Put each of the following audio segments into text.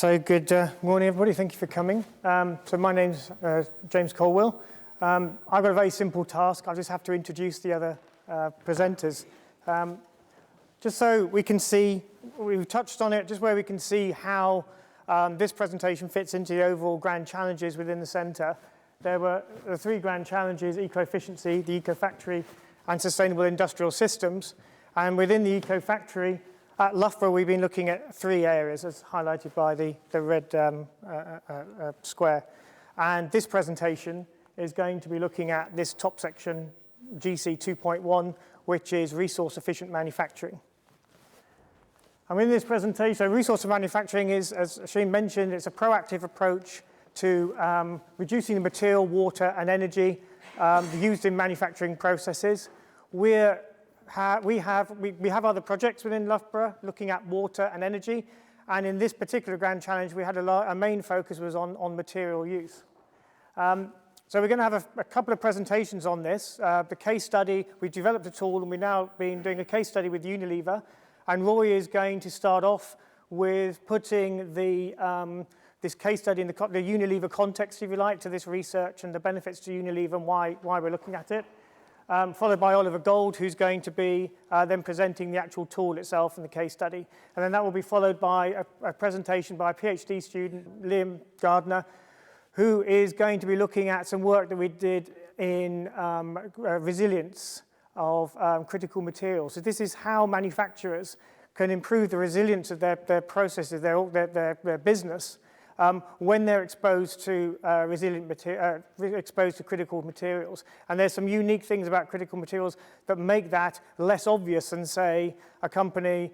So good morning, everybody. Thank you for coming. So my name's James Colwill. I've got a very simple task. I just have to introduce the other presenters. Just so we can see, we've touched on it, just where we can see how this presentation fits into the overall grand challenges within the centre. There were the three grand challenges: eco-efficiency, the eco-factory, and sustainable industrial systems. And within the eco-factory, at Loughborough, we've been looking at three areas, as highlighted by the red square. And this presentation is going to be looking at this top section, GC 2.1, which is resource-efficient manufacturing. And in this presentation, so resource manufacturing is, as Shane mentioned, it's a proactive approach to reducing the material, water, and energy used in manufacturing processes. We have other projects within Loughborough looking at water and energy, and in this particular grand challenge, we had a main focus was on material use. So we're going to have a couple of presentations on this. The case study, we developed a tool, and we've now been doing a case study with Unilever, and Roy is going to start off with putting this case study in the Unilever context, if you like, to this research and the benefits to Unilever and why we're looking at it. Followed by Oliver Gould, who's going to be then presenting the actual tool itself and the case study. And then that will be followed by a presentation by a PhD student, Gardner, who is going to be looking at some work that we did in resilience of critical materials. So this is how manufacturers can improve the resilience of their processes, their business, when they're exposed to exposed to critical materials. And there's some unique things about critical materials that make that less obvious than, say, a company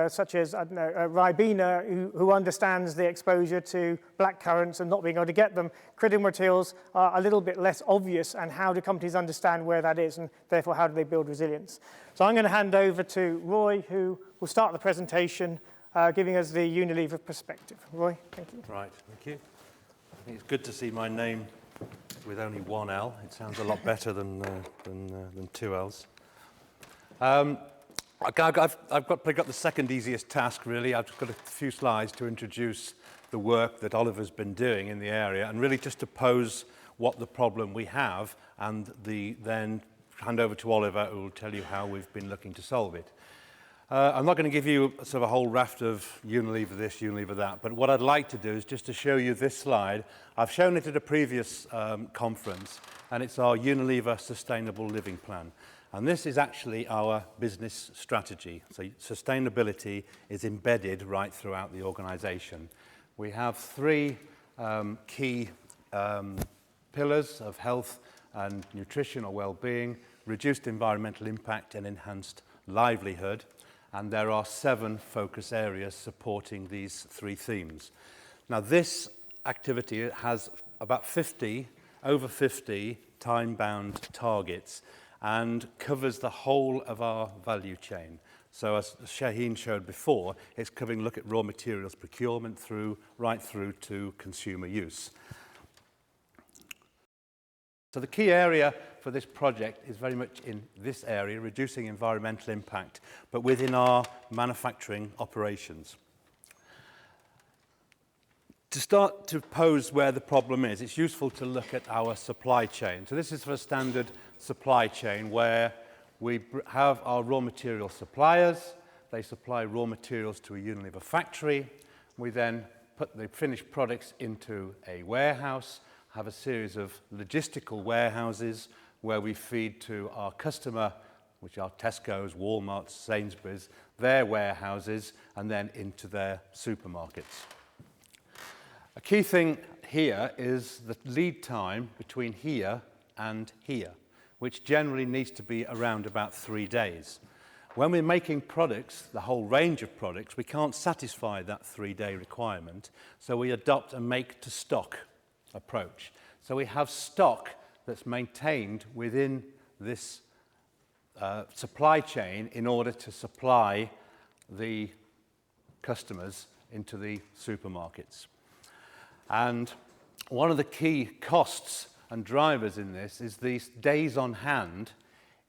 such as Ribena, who understands the exposure to black currants and not being able to get them. Critical materials are a little bit less obvious, and how do companies understand where that is, and therefore how do they build resilience? So I'm going to hand over to Roy, who will start the presentation giving us the Unilever perspective. Roy, thank you. Right, thank you. I think it's good to see my name with only one L. It sounds a lot better than two L's. I've probably got the second easiest task, really. I've just got a few slides to introduce the work that Oliver's been doing in the area, and really just to pose what the problem we have, and then hand over to Oliver, who will tell you how we've been looking to solve it. I'm not going to give you sort of a whole raft of Unilever this, Unilever that, but what I'd like to do is just to show you this slide. I've shown it at a previous conference, and it's our Unilever Sustainable Living Plan. And this is actually our business strategy. So sustainability is embedded right throughout the organisation. We have three key pillars of health and nutrition or well-being, reduced environmental impact, and enhanced livelihood. And there are 7 focus areas supporting these 3 themes. Now, this activity has about over 50 time-bound targets and covers the whole of our value chain. So as Shaheen showed before, it's covering look at raw materials procurement right through to consumer use. So the key area for this project is very much in this area, reducing environmental impact, but within our manufacturing operations. To start to pose where the problem is, it's useful to look at our supply chain. So this is for a standard supply chain where we have our raw material suppliers. They supply raw materials to a Unilever factory. We then put the finished products into a warehouse, have a series of logistical warehouses where we feed to our customer, which are Tesco's, Walmart's, Sainsbury's, their warehouses, and then into their supermarkets. A key thing here is the lead time between here and here, which generally needs to be around about 3 days. When we're making products, the whole range of products, we can't satisfy that 3-day requirement, so we adopt a make-to-stock approach. So we have stock that's maintained within this supply chain in order to supply the customers into the supermarkets. And one of the key costs and drivers in this is these days on hand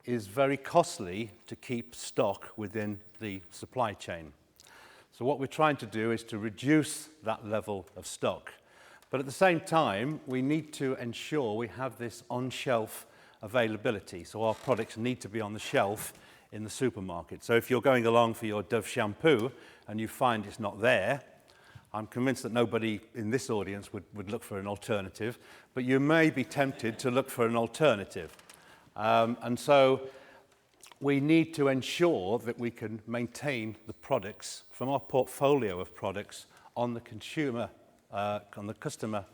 is very costly to keep stock within the supply chain. So what we're trying to do is to reduce that level of stock. But at the same time, we need to ensure we have this on-shelf availability. So our products need to be on the shelf in the supermarket. So if you're going along for your Dove shampoo and you find it's not there, I'm convinced that nobody in this audience would look for an alternative, but you may be tempted to look for an alternative. And so we need to ensure that we can maintain the products from our portfolio of products on the consumer, on the customer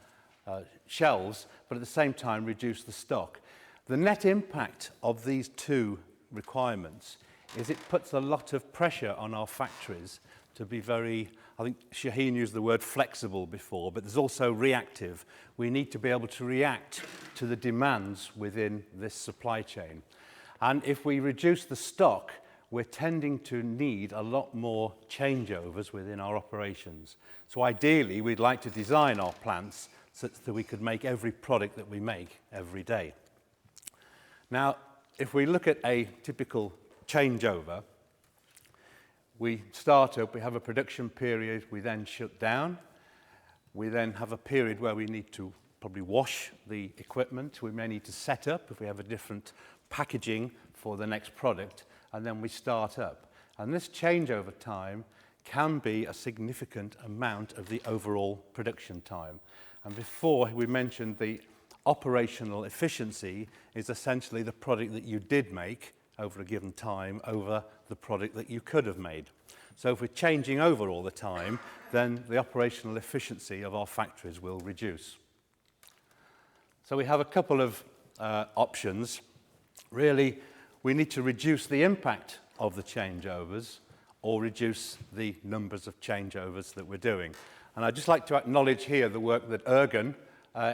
shelves, but at the same time reduce the stock. The net impact of these two requirements is it puts a lot of pressure on our factories to be very, I think Shaheen used the word flexible before, but there's also reactive. We need to be able to react to the demands within this supply chain. And if we reduce the stock, we're tending to need a lot more changeovers within our operations. So ideally, we'd like to design our plants so that we could make every product that we make every day. Now, if we look at a typical changeover, we start up, we have a production period, we then shut down. We then have a period where we need to probably wash the equipment. We may need to set up if we have a different packaging for the next product, and then we start up. And this changeover time can be a significant amount of the overall production time. And before we mentioned the operational efficiency is essentially the product that you did make over a given time over the product that you could have made. So if we're changing over all the time, then the operational efficiency of our factories will reduce. So we have a couple of options. Really, we need to reduce the impact of the changeovers or reduce the numbers of changeovers that we're doing. And I'd just like to acknowledge here the work that Ergun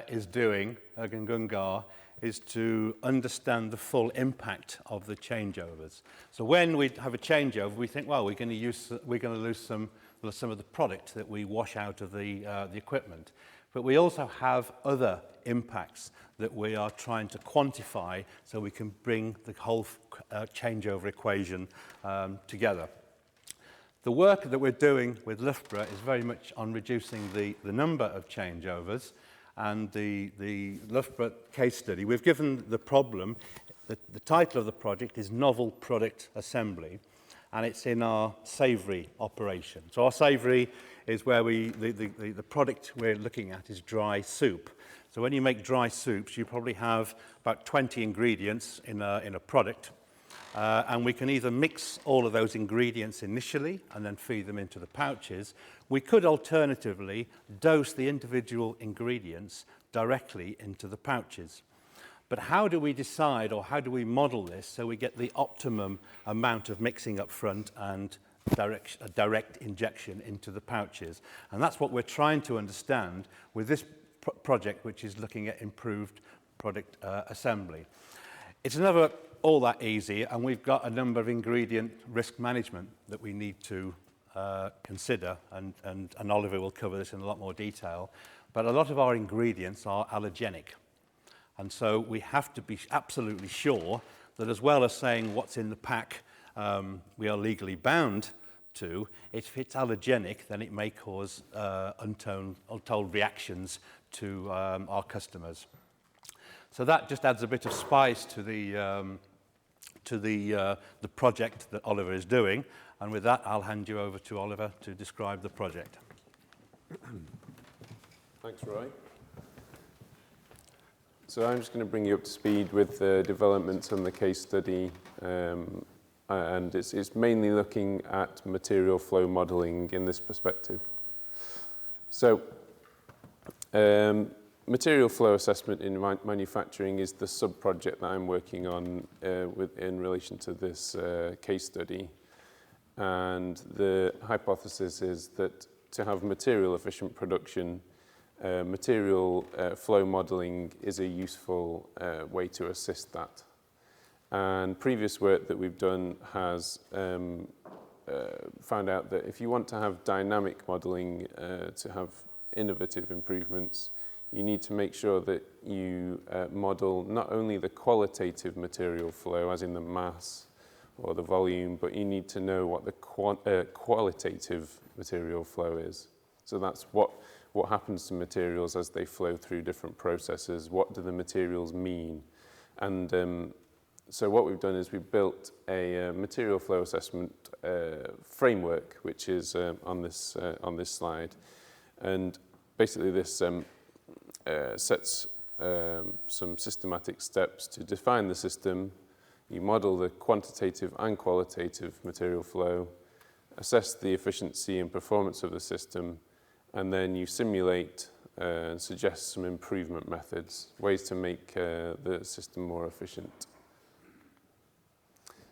is doing, Ergun Gungar, is to understand the full impact of the changeovers. So when we have a changeover, we think, well, we're going to lose some of the product that we wash out of the equipment. But we also have other impacts that we are trying to quantify so we can bring the whole changeover equation together. The work that we're doing with Loughborough is very much on reducing the number of changeovers. And the Loughborough case study, we've given the problem, the title of the project is Novel Product Assembly, and it's in our savoury operation. So our savoury is where the product we're looking at is dry soup. So when you make dry soups, you probably have about 20 ingredients in a product. And we can either mix all of those ingredients initially and then feed them into the pouches. We could alternatively dose the individual ingredients directly into the pouches. But how do we decide or how do we model this so we get the optimum amount of mixing up front and direct injection into the pouches? And that's what we're trying to understand with this project, which is looking at improved product assembly. It's never all that easy, and we've got a number of ingredient risk management that we need to consider, and Oliver will cover this in a lot more detail. But a lot of our ingredients are allergenic, and so we have to be absolutely sure that as well as saying what's in the pack we are legally bound to, if it's allergenic, then it may cause untold reactions to our customers. So that just adds a bit of spice to the project that Oliver is doing. And with that, I'll hand you over to Oliver to describe the project. Thanks, Roy. So I'm just going to bring you up to speed with the developments on the case study. And it's mainly looking at material flow modelling in this perspective. So material flow assessment in manufacturing is the sub-project that I'm working on in relation to this case study. And the hypothesis is that to have material efficient production, material flow modelling is a useful way to assist that. And previous work that we've done has found out that if you want to have dynamic modelling to have innovative improvements, you need to make sure that you model not only the qualitative material flow, as in the mass or the volume, but you need to know what the qualitative material flow is. So that's what happens to materials as they flow through different processes. What do the materials mean? And so what we've done is we've built a material flow assessment framework, which is on this slide. And basically this sets some systematic steps to define the system. You model the quantitative and qualitative material flow, assess the efficiency and performance of the system, and then you simulate and suggest some improvement methods, ways to make the system more efficient.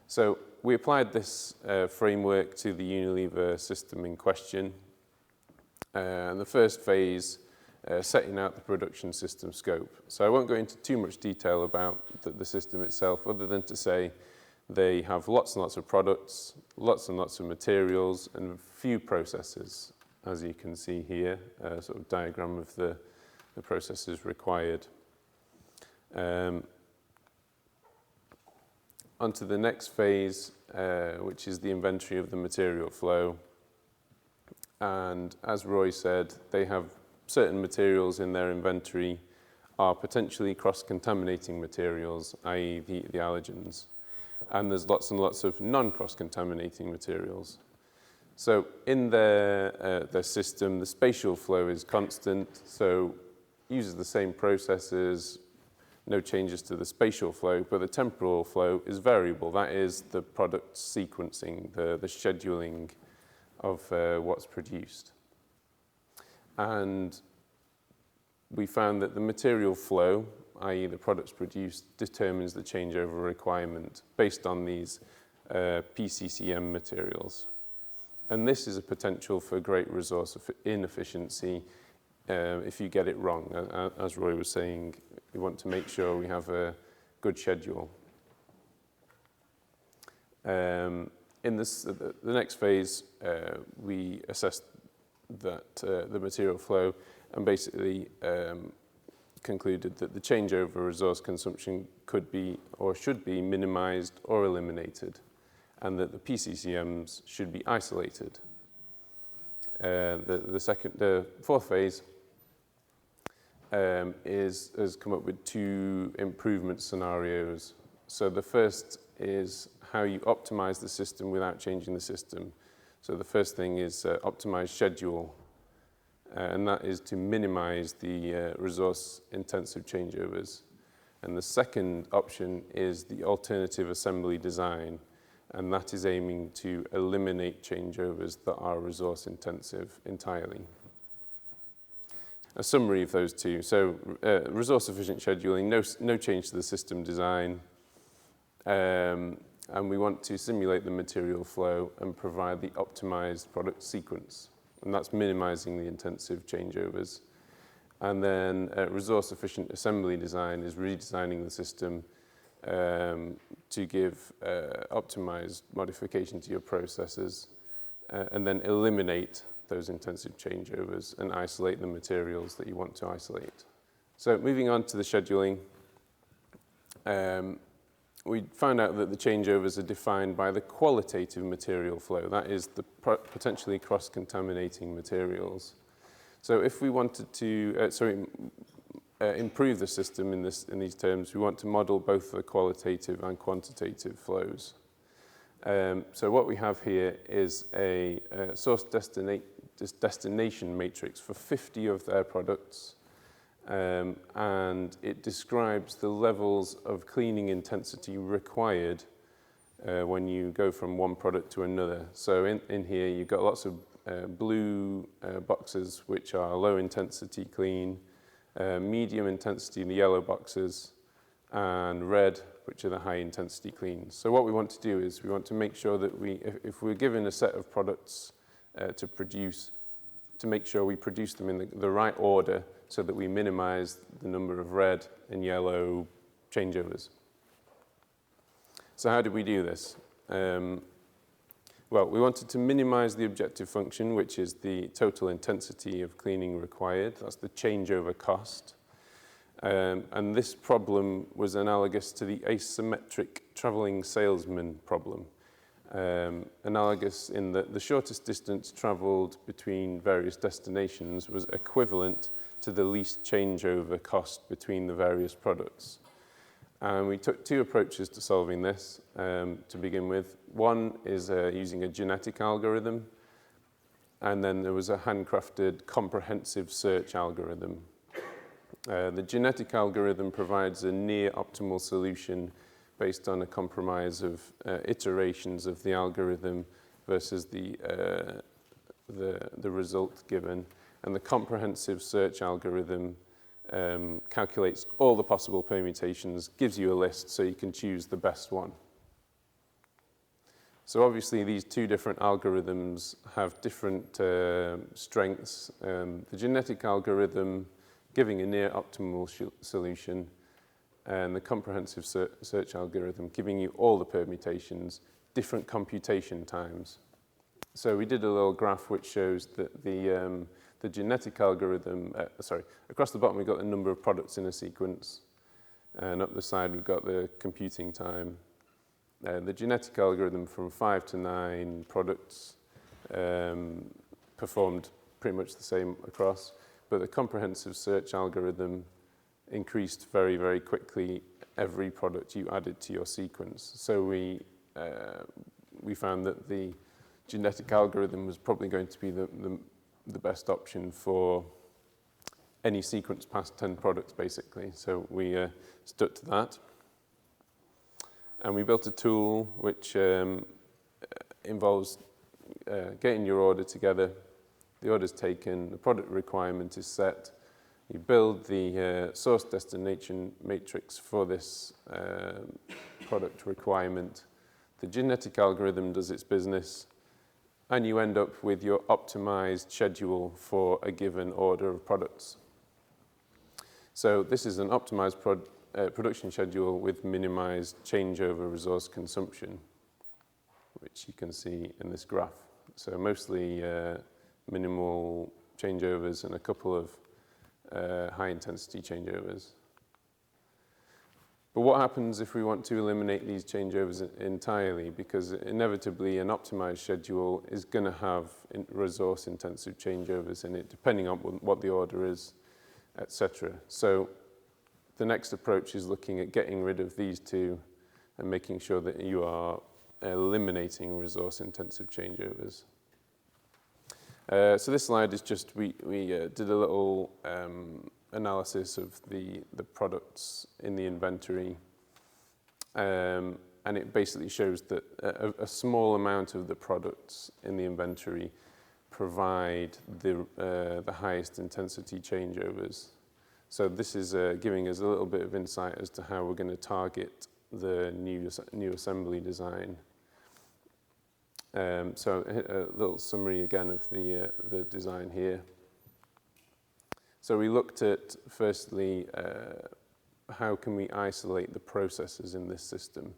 So we applied this framework to the Unilever system in question. And the first phase, setting out the production system scope. So I won't go into too much detail about the system itself, other than to say they have lots and lots of products, lots and lots of materials, and a few processes, as you can see here, a sort of diagram of the processes required. On to the next phase, which is the inventory of the material flow. And as Roy said, they have certain materials in their inventory are potentially cross-contaminating materials, i.e. the allergens. And there's lots and lots of non-cross-contaminating materials. So in their system, the spatial flow is constant, so uses the same processes, no changes to the spatial flow, but the temporal flow is variable. That is the product sequencing, the scheduling of what's produced. And we found that the material flow, i.e. the products produced, determines the changeover requirement based on these PCCM materials. And this is a potential for great resource inefficiency if you get it wrong. As Roy was saying, we want to make sure we have a good schedule. In the next phase, we assessed that the material flow and basically concluded that the changeover resource consumption could be or should be minimized or eliminated, and that the PCCMs should be isolated. The fourth phase has come up with two improvement scenarios. So the first is how you optimize the system without changing the system. So the first thing is optimize schedule, and that is to minimize the resource-intensive changeovers. And the second option is the alternative assembly design, and that is aiming to eliminate changeovers that are resource-intensive entirely. A summary of those two. So resource-efficient scheduling, no change to the system design, and we want to simulate the material flow and provide the optimized product sequence. And that's minimizing the intensive changeovers. And then resource-efficient assembly design is redesigning the system to give optimized modification to your processes, and then eliminate those intensive changeovers and isolate the materials that you want to isolate. So moving on to the scheduling, we found out that the changeovers are defined by the qualitative material flow. That is the potentially cross-contaminating materials. So if we wanted to improve the system in these terms, we want to model both the qualitative and quantitative flows. So what we have here is a source destination matrix for 50 of their products. And it describes the levels of cleaning intensity required when you go from one product to another. So in here, you've got lots of blue boxes, which are low intensity clean, medium intensity in the yellow boxes, and red, which are the high intensity clean. So what we want to do is we want to make sure that if we're given a set of products to produce, to make sure we produce them in the right order so that we minimize the number of red and yellow changeovers. So how did we do this? Well, we wanted to minimize the objective function, which is the total intensity of cleaning required. That's the changeover cost. And this problem was analogous to the asymmetric traveling salesman problem. analogous in that the shortest distance travelled between various destinations was equivalent to the least changeover cost between the various products. And we took two approaches to solving this to begin with. One is using a genetic algorithm, and then there was a handcrafted comprehensive search algorithm. The genetic algorithm provides a near optimal solution based on a compromise of iterations of the algorithm versus the result given. And the comprehensive search algorithm calculates all the possible permutations, gives you a list so you can choose the best one. So obviously these two different algorithms have different strengths. The genetic algorithm giving a near optimal solution, and the comprehensive search algorithm giving you all the permutations, different computation times. So we did a little graph which shows that the genetic algorithm, across the bottom we've got the number of products in a sequence, and up the side we've got the computing time. The genetic algorithm from 5 to 9 products performed pretty much the same across, but the comprehensive search algorithm increased very, very quickly every product you added to your sequence. So we found that the genetic algorithm was probably going to be the best option for any sequence past 10 products, basically. So we stuck to that. And we built a tool which involves getting your order together. The order's taken, the product requirement is set. You build the source destination matrix for this product requirement. The genetic algorithm does its business, and you end up with your optimized schedule for a given order of products. So this is an optimized production schedule with minimized changeover resource consumption, which you can see in this graph. So mostly minimal changeovers and a couple of high-intensity changeovers. But what happens if we want to eliminate these changeovers entirely? Because inevitably an optimized schedule is going to have resource-intensive changeovers in it, depending on what the order is, etc. So the next approach is looking at getting rid of these two and making sure that you are eliminating resource-intensive changeovers. So this slide is just, we did a little analysis of the products in the inventory, and it basically shows that a small amount of the products in the inventory provide the highest intensity changeovers. So this is giving us a little bit of insight as to how we're going to target the new assembly design. So a little summary again of the design here. So we looked at, firstly, how can we isolate the processes in this system.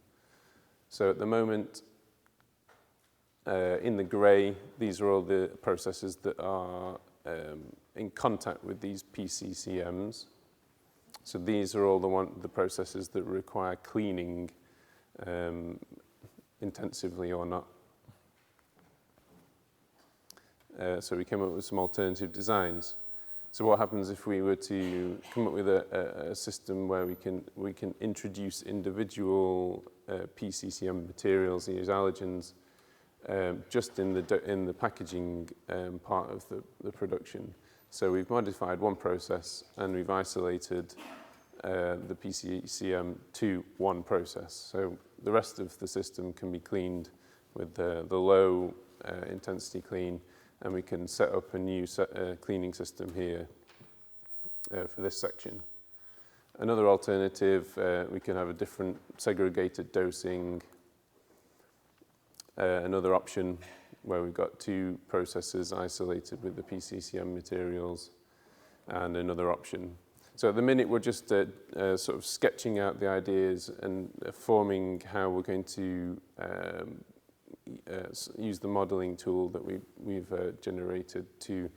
So at the moment, in the grey, these are all the processes that are in contact with these PCCMs. So these are all the processes that require cleaning intensively or not. So we came up with some alternative designs. So what happens if we were to come up with a system where we can introduce individual PCCM materials, these allergens, just in the packaging part of the production. So we've modified one process and we've isolated the PCCM to one process. So the rest of the system can be cleaned with the low intensity clean, and we can set up a new cleaning system here for this section. Another alternative, we can have a different segregated dosing. Another option where we've got two processes isolated with the PCCM materials, and another option. So at the minute we're just sort of sketching out the ideas and forming how we're going to use the modeling tool that we've generated to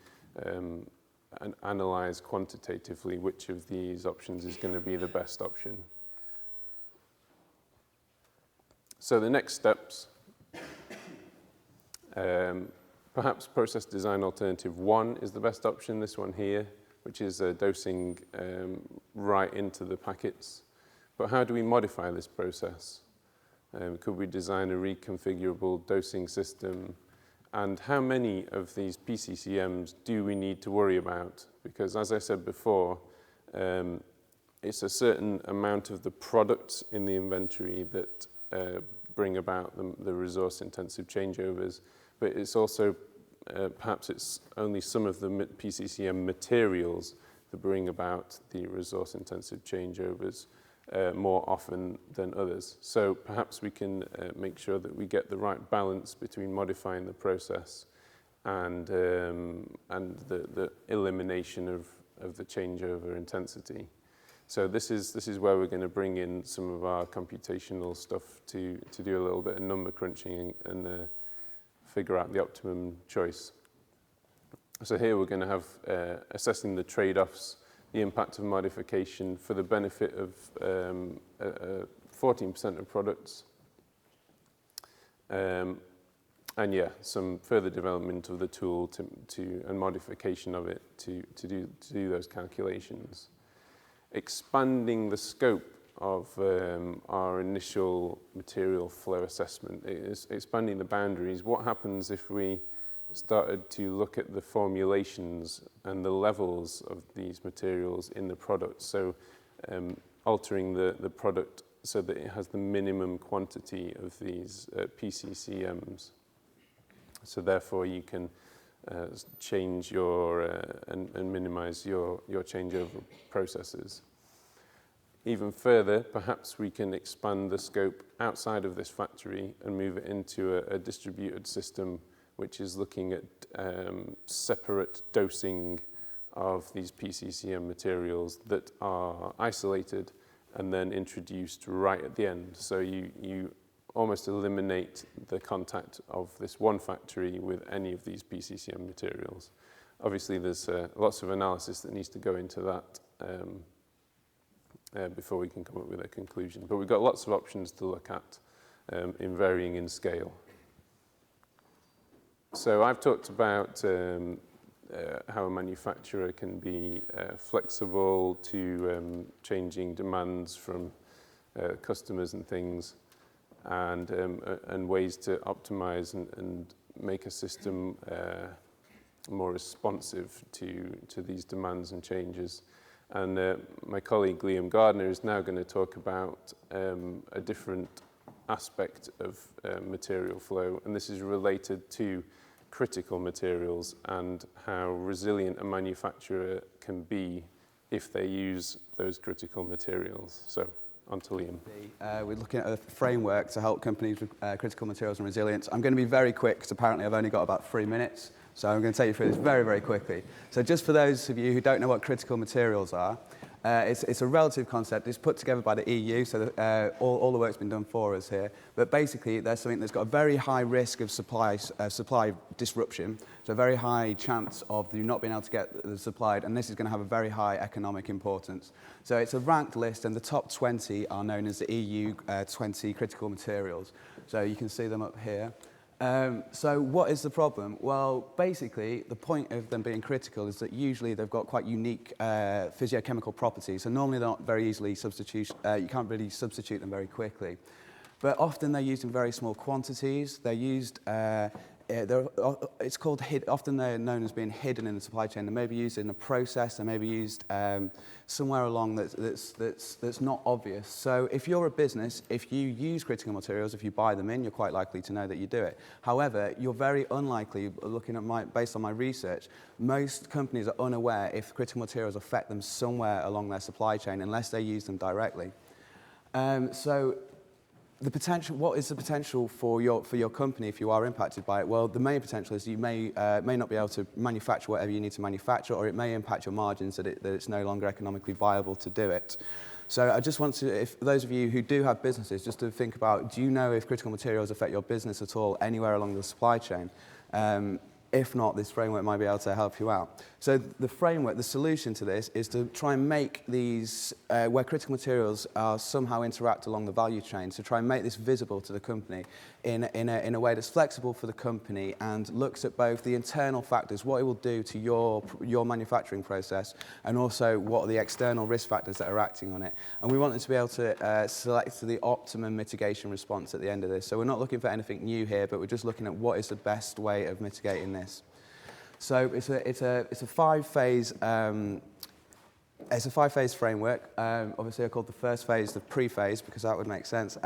analyze quantitatively which of these options is going to be the best option. So the next steps Perhaps process design alternative 1 is the best option, this one here, which is dosing right into the packets. But how do we modify this process? Could we design a reconfigurable dosing system? And how many of these PCCMs do we need to worry about? Because as I said before, it's a certain amount of the products in the inventory that bring about the resource-intensive changeovers, but it's also, perhaps it's only some of the PCCM materials that bring about the resource-intensive changeovers more often than others. So perhaps we can make sure that we get the right balance between modifying the process and the elimination of the changeover intensity. So this is where we're going to bring in some of our computational stuff to do a little bit of number crunching and figure out the optimum choice. So here we're going to have assessing the trade-offs, the impact of modification for the benefit of 14% of products. And yeah, some further development of the tool and modification of it to do those calculations. Expanding the scope of our initial material flow assessment, is expanding the boundaries. What happens if we started to look at the formulations and the levels of these materials in the product? So altering the product so that it has the minimum quantity of these PCCMs. So therefore you can change your and minimize your changeover processes. Even further, perhaps we can expand the scope outside of this factory and move it into a distributed system which is looking at separate dosing of these PCCM materials that are isolated and then introduced right at the end. So you almost eliminate the contact of this one factory with any of these PCCM materials. Obviously, there's lots of analysis that needs to go into that before we can come up with a conclusion. But we've got lots of options to look at in varying in scale. So I've talked about how a manufacturer can be flexible to changing demands from customers and things, and ways to optimize and make a system more responsive to these demands and changes. And my colleague Liam Gardner is now going to talk about a different aspect of material flow, and this is related to critical materials and how resilient a manufacturer can be if they use those critical materials. So, on to Liam. We're looking at a framework to help companies with critical materials and resilience. I'm going to be very quick because apparently I've only got about 3 minutes. So I'm going to take you through this very, very quickly. So just for those of you who don't know what critical materials are, it's a relative concept. It's put together by the EU, so that, all the work's been done for us here. But basically, there's something that's got a very high risk of supply disruption, so a very high chance of you not being able to get the supplied, and this is going to have a very high economic importance. So it's a ranked list, and the top 20 are known as the EU 20 critical materials. So you can see them up here. So what is the problem? Well, basically, the point of them being critical is that usually they've got quite unique physiochemical properties. So normally they're not very easily substituted. You can't really substitute them very quickly. But often they're used in very small quantities. They're used, it's called often they're known as being hidden in the supply chain. They may be used in a process. They may be used somewhere along that's not obvious. So if you're a business, if you use critical materials, if you buy them in, you're quite likely to know that you do it. However, you're very unlikely, looking at based on my research, most companies are unaware if critical materials affect them somewhere along their supply chain unless they use them directly. So the potential, what is the potential for your company if you are impacted by it? Well, the main potential is you may not be able to manufacture whatever you need to manufacture, or it may impact your margins that it's no longer economically viable to do it. So I just want to, if those of you who do have businesses, just to think about, do you know if critical materials affect your business at all anywhere along the supply chain? If not, this framework might be able to help you out. So the framework, the solution to this is to try and make these, where critical materials are somehow interact along the value chain, so try and make this visible to the company in a way that's flexible for the company and looks at both the internal factors, what it will do to your manufacturing process, and also what are the external risk factors that are acting on it. And we want it to be able to select the optimum mitigation response at the end of this. So we're not looking for anything new here, but we're just looking at what is the best way of mitigating this. So it's a five-phase framework. Obviously, I called the first phase the pre-phase because that would make sense.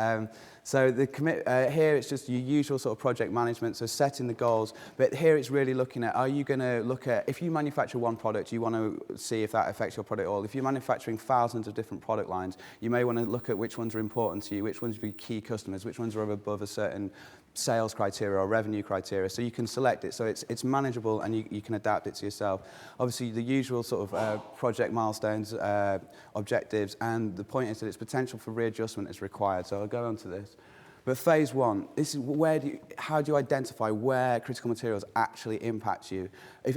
So here it's just your usual sort of project management, so setting the goals. But here it's really looking at, are you going to look at, if you manufacture one product, you want to see if that affects your product at all. If you're manufacturing thousands of different product lines, you may want to look at which ones are important to you, which ones are key customers, which ones are above a certain sales criteria or revenue criteria, so you can select it, so it's manageable and you can adapt it to yourself. Obviously, the usual sort of project milestones, objectives, and the point is that its potential for readjustment is required, so I'll go on to this. But phase one, this is how do you identify where critical materials actually impact you?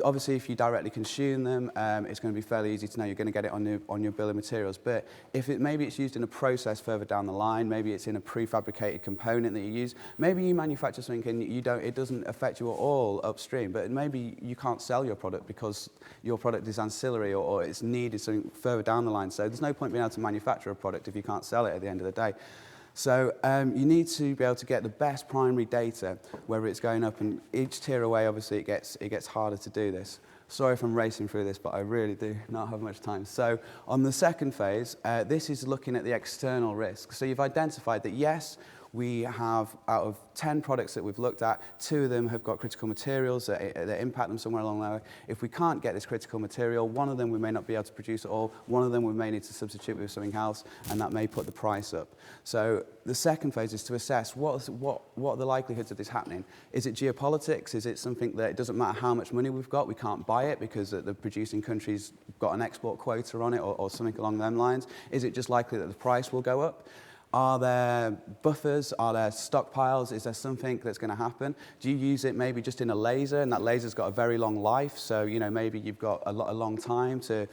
Obviously, if you directly consume them, it's going to be fairly easy to know you're going to get it on your bill of materials. But if maybe it's used in a process further down the line, maybe it's in a prefabricated component that you use, maybe you manufacture something and it doesn't affect you at all upstream, but maybe you can't sell your product because your product is ancillary or it's needed something further down the line. So there's no point being able to manufacture a product if you can't sell it at the end of the day. So you need to be able to get the best primary data, whether it's going up, and each tier away, obviously, it gets harder to do this. Sorry if I'm racing through this, but I really do not have much time. So on the second phase, this is looking at the external risk. So you've identified that, yes, we have, out of 10 products that we've looked at, 2 of them have got critical materials that impact them somewhere along the way. If we can't get this critical material, one of them we may not be able to produce at all, one of them we may need to substitute with something else, and that may put the price up. So the second phase is to assess what are the likelihoods of this happening. Is it geopolitics? Is it something that it doesn't matter how much money we've got, we can't buy it because the producing country's got an export quota on it or something along them lines? Is it just likely that the price will go up? Are there buffers? Are there stockpiles? Is there something that's going to happen? Do you use it maybe just in a laser, and that laser's got a very long life, so maybe you've got a long time to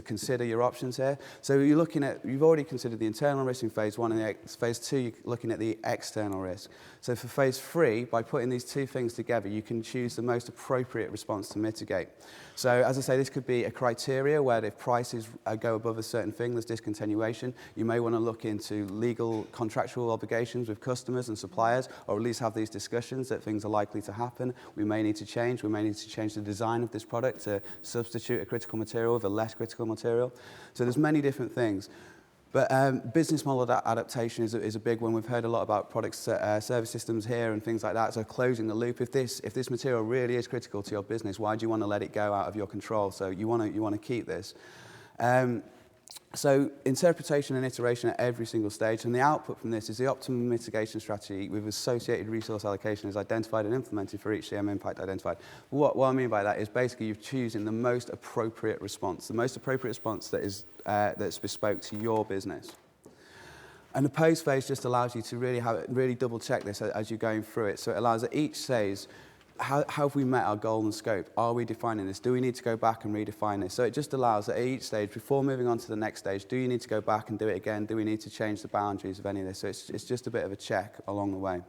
consider your options here. So you're looking at, you've already considered the internal risk in phase one, and phase two, you're looking at the external risk. So for phase three, by putting these two things together, you can choose the most appropriate response to mitigate. So as I say, this could be a criteria where if prices go above a certain thing, there's discontinuation. You may want to look into legal contractual obligations with customers and suppliers, or at least have these discussions that things are likely to happen. We may need to change. We may need to change the design of this product to substitute a critical material with a less critical material. So there's many different things. But business model adaptation is a big one. We've heard a lot about products, service systems here and things like that. So closing the loop. If this material really is critical to your business, why do you want to let it go out of your control? So you want to keep this. So interpretation and iteration at every single stage, and the output from this is the optimum mitigation strategy with associated resource allocation is identified and implemented for each CM impact identified. What I mean by that is basically you're choosing the most appropriate response, that is that's bespoke to your business. And the post phase just allows you to really double check this as you're going through it. So it allows at each phase, how have we met our goal and scope? Are we defining this? Do we need to go back and redefine this? So it just allows at each stage, before moving on to the next stage, do you need to go back and do it again? Do we need to change the boundaries of any of this? So it's just a bit of a check along the way.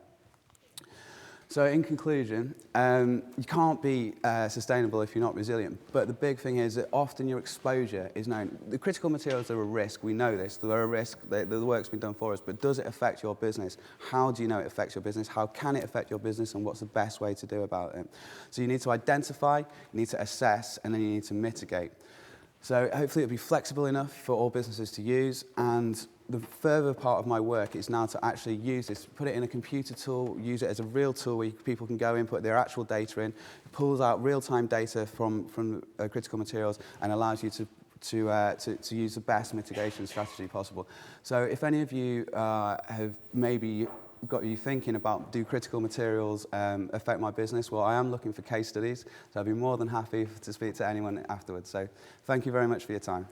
So in conclusion, you can't be sustainable if you're not resilient. But the big thing is that often your exposure is known. The critical materials are a risk. We know this. They're a risk. The work's been done for us. But does it affect your business? How do you know it affects your business? How can it affect your business? And what's the best way to do about it? So you need to identify, you need to assess, and then you need to mitigate. So hopefully it'll be flexible enough for all businesses to use, and the further part of my work is now to actually use this, put it in a computer tool, use it as a real tool where people can go in, put their actual data in, it pulls out real-time data from critical materials and allows you to use the best mitigation strategy possible. So if any of you have maybe got you thinking about, do critical materials affect my business? Well, I am looking for case studies, so I'd be more than happy to speak to anyone afterwards. So thank you very much for your time.